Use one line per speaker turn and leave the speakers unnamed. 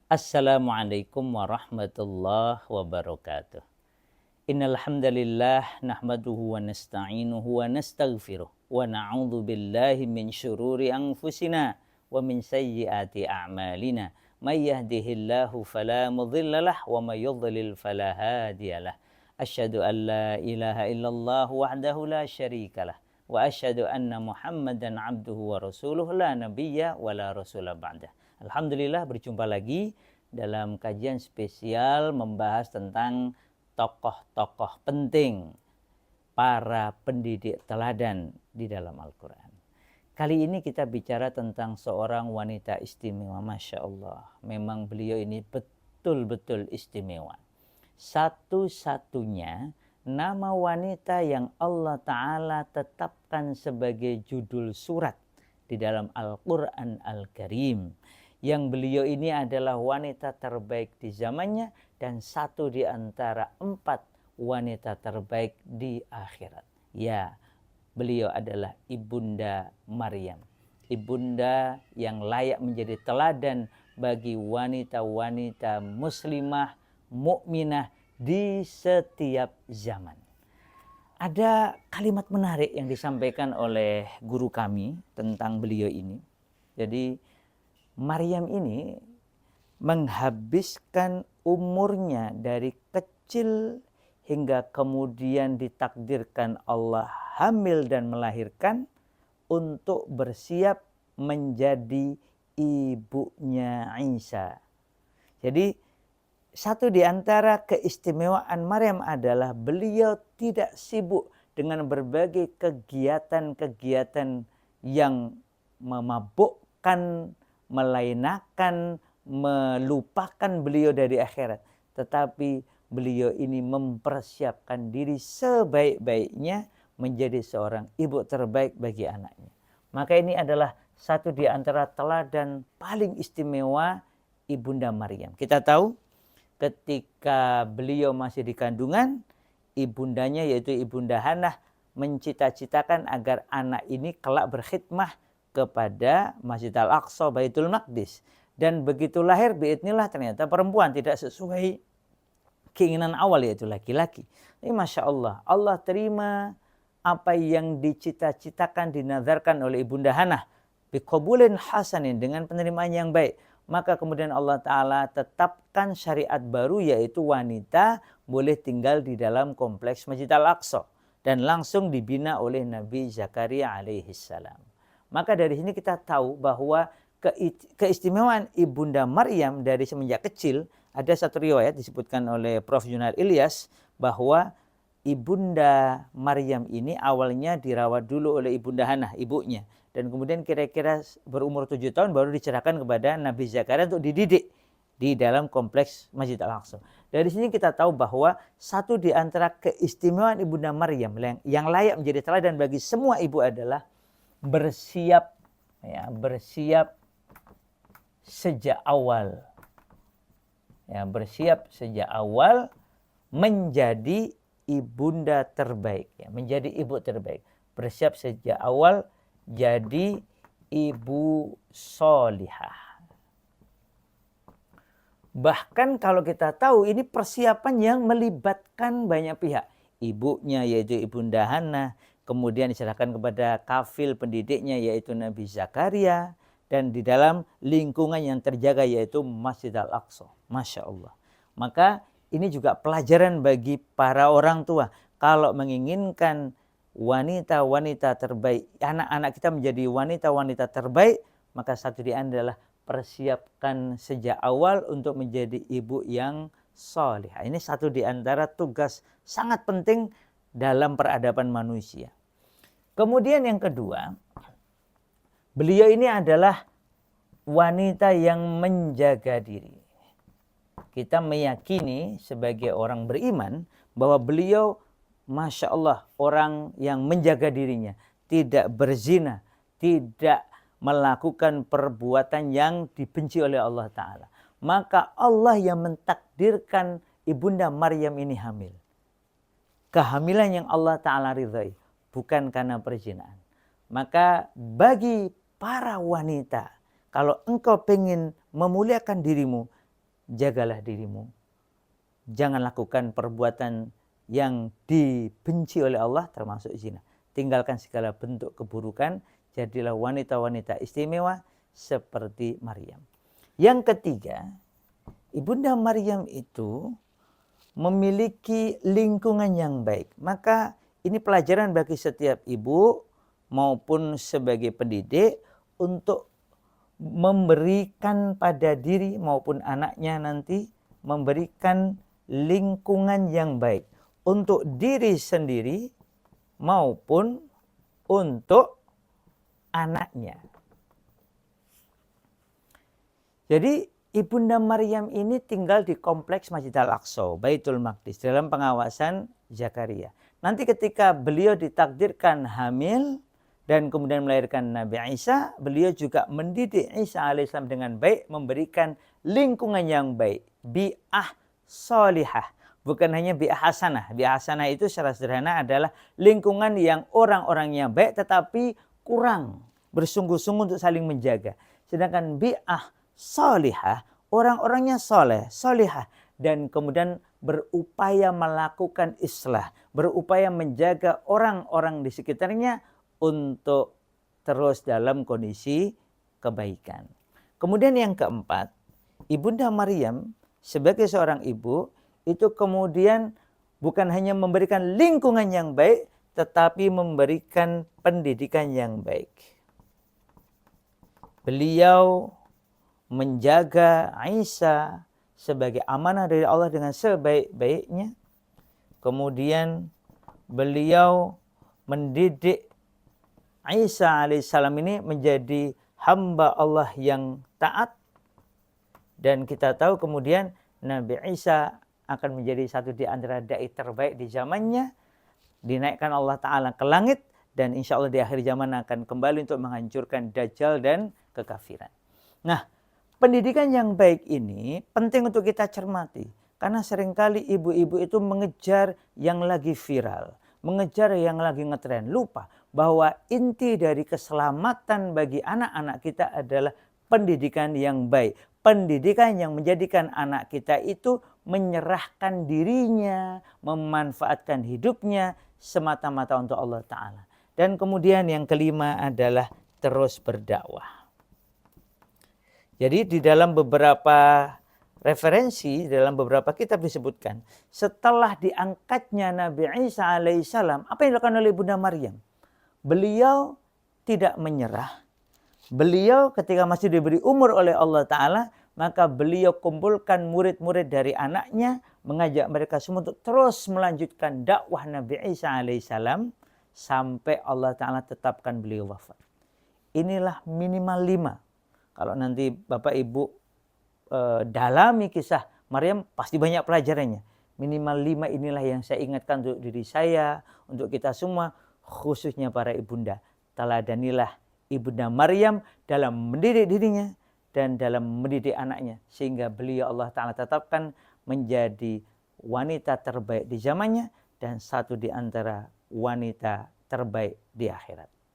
Assalamualaikum warahmatullahi wabarakatuh. Innal hamdalillah nahmaduhu wa nasta'inuhu wa nastaghfiruh wa na'udzu billahi min syururi anfusina wa min sayyiati a'malina. May yahdihillahu fala mudhillalah wa may yudlil fala hadiyalah. Asyhadu an la ilaha illallah wahdahu la syarikalah wa asyhadu anna Muhammadan abduhu wa rasuluh la nabiyya wa la rasula ba'dah. Alhamdulillah, berjumpa lagi dalam kajian spesial membahas tentang tokoh-tokoh penting, para pendidik teladan di dalam Al-Quran. Kali ini kita bicara tentang seorang wanita istimewa. Masya Allah, memang beliau ini betul-betul istimewa. Satu-satunya nama wanita yang Allah Ta'ala tetapkan sebagai judul surat di dalam Al-Quran Al-Karim. Yang beliau ini adalah wanita terbaik di zamannya dan satu di antara 4 wanita terbaik di akhirat. Ya, beliau adalah Ibunda Maryam. Ibunda yang layak menjadi teladan bagi wanita-wanita muslimah, mukminah di setiap zaman. Ada kalimat menarik yang disampaikan oleh guru kami tentang beliau ini. Jadi Maryam ini menghabiskan umurnya dari kecil hingga kemudian ditakdirkan Allah hamil dan melahirkan untuk bersiap menjadi ibunya Isa. Jadi satu di antara keistimewaan Maryam adalah beliau tidak sibuk dengan berbagai kegiatan-kegiatan yang memabukkan, melainakan, melupakan beliau dari akhirat. Tetapi beliau ini mempersiapkan diri sebaik-baiknya menjadi seorang ibu terbaik bagi anaknya. Maka ini adalah satu di antara teladan paling istimewa Ibunda Maryam. Kita tahu ketika beliau masih di kandungan, ibundanya yaitu Ibunda Hannah mencita-citakan agar anak ini kelak berkhidmah kepada Masjid Al-Aqsa, Baitul Maqdis. Dan begitu lahir, biidznillah ternyata perempuan, tidak sesuai keinginan awal yaitu laki-laki. Ini Masya Allah, Allah terima apa yang dicita-citakan, dinazarkan oleh Ibunda Hannah. Biqabulin hasanin, dengan penerimaan yang baik. Maka kemudian Allah Ta'ala tetapkan syariat baru, yaitu wanita boleh tinggal di dalam kompleks Masjid Al-Aqsa. Dan langsung dibina oleh Nabi Zakaria alaihissalam. Maka dari sini kita tahu bahwa keistimewaan Ibunda Maryam dari semenjak kecil, ada satu riwayat disebutkan oleh Prof. Junaid Ilyas bahwa Ibunda Maryam ini awalnya dirawat dulu oleh Ibunda Hannah, ibunya. Dan kemudian kira-kira berumur 7 tahun baru dicerahkan kepada Nabi Zakaria untuk dididik di dalam kompleks Masjid Al-Aqsa. Dari sini kita tahu bahwa satu di antara keistimewaan Ibunda Maryam yang layak menjadi teladan bagi semua ibu adalah bersiap sejak awal, bersiap sejak awal menjadi ibunda terbaik, menjadi ibu terbaik, bersiap sejak awal jadi ibu solihah. Bahkan kalau kita tahu ini persiapan yang melibatkan banyak pihak, ibunya yaitu Ibunda Hannah, kemudian diserahkan kepada kafil pendidiknya yaitu Nabi Zakaria. Dan di dalam lingkungan yang terjaga yaitu Masjid Al-Aqsa. Masya Allah. Maka ini juga pelajaran bagi para orang tua. Kalau menginginkan wanita-wanita terbaik, anak-anak kita menjadi wanita-wanita terbaik, maka satu di adalah persiapkan sejak awal untuk menjadi ibu yang salihah. Ini satu di antara tugas sangat penting dalam peradaban manusia. Kemudian yang kedua, beliau ini adalah wanita yang menjaga diri. Kita meyakini sebagai orang beriman bahwa beliau Masya Allah orang yang menjaga dirinya. Tidak berzina, tidak melakukan perbuatan yang dibenci oleh Allah Ta'ala. Maka Allah yang mentakdirkan Ibunda Maryam ini hamil. Kehamilan yang Allah Ta'ala ridhai, bukan karena perzinahan. Maka bagi para wanita, kalau engkau pengen memuliakan dirimu, jagalah dirimu. Jangan lakukan perbuatan yang dibenci oleh Allah termasuk zina. Tinggalkan segala bentuk keburukan, jadilah wanita-wanita istimewa seperti Maryam. Yang ketiga, Ibunda Maryam itu memiliki lingkungan yang baik. Maka ini pelajaran bagi setiap ibu maupun sebagai pendidik untuk memberikan pada diri maupun anaknya nanti, memberikan lingkungan yang baik untuk diri sendiri maupun untuk anaknya. Jadi Ibunda Maryam ini tinggal di kompleks Masjid Al-Aqsa, Baitul Maqdis, dalam pengawasan Zakaria. Nanti ketika beliau ditakdirkan hamil dan kemudian melahirkan Nabi Isa, beliau juga mendidik Isa alaihissalam dengan baik, memberikan lingkungan yang baik, bi'ah solihah. Bukan hanya bi'ah hasanah. Bi'ah hasanah itu secara sederhana adalah lingkungan yang orang-orangnya baik tetapi kurang bersungguh-sungguh untuk saling menjaga. Sedangkan bi'ah solihah, orang-orangnya soleh, solihah, dan kemudian berupaya melakukan islah, berupaya menjaga orang-orang di sekitarnya untuk terus dalam kondisi kebaikan. Kemudian yang keempat, Ibunda Maryam sebagai seorang ibu itu kemudian bukan hanya memberikan lingkungan yang baik, tetapi memberikan pendidikan yang baik. Beliau menjaga Isa sebagai amanah dari Allah dengan sebaik-baiknya. Kemudian beliau mendidik Isa alaihissalam ini menjadi hamba Allah yang taat. Dan kita tahu kemudian Nabi Isa akan menjadi satu di antara dai terbaik di zamannya. Dinaikkan Allah Ta'ala ke langit. Dan insya Allah di akhir zaman akan kembali untuk menghancurkan Dajjal dan kekafiran. Nah, pendidikan yang baik ini penting untuk kita cermati. Karena seringkali ibu-ibu itu mengejar yang lagi viral. Mengejar yang lagi ngetren. Lupa bahwa inti dari keselamatan bagi anak-anak kita adalah pendidikan yang baik. Pendidikan yang menjadikan anak kita itu menyerahkan dirinya, memanfaatkan hidupnya semata-mata untuk Allah Ta'ala. Dan kemudian yang kelima adalah terus berdakwah. Jadi di dalam beberapa referensi, dalam beberapa kitab disebutkan, setelah diangkatnya Nabi Isa alaihissalam, apa yang dilakukan oleh Bunda Maryam? Beliau tidak menyerah. Beliau ketika masih diberi umur oleh Allah Ta'ala, maka beliau kumpulkan murid-murid dari anaknya, mengajak mereka semua untuk terus melanjutkan dakwah Nabi Isa alaihissalam, sampai Allah Ta'ala tetapkan beliau wafat. Inilah minimal 5. Kalau nanti Bapak Ibu dalami kisah Maryam, pasti banyak pelajarannya. Minimal 5 inilah yang saya ingatkan untuk diri saya, untuk kita semua, khususnya para ibunda. Teladanilah Ibunda Maryam dalam mendidik dirinya dan dalam mendidik anaknya. Sehingga beliau Allah Ta'ala tetapkan menjadi wanita terbaik di zamannya dan satu di antara wanita terbaik di akhirat.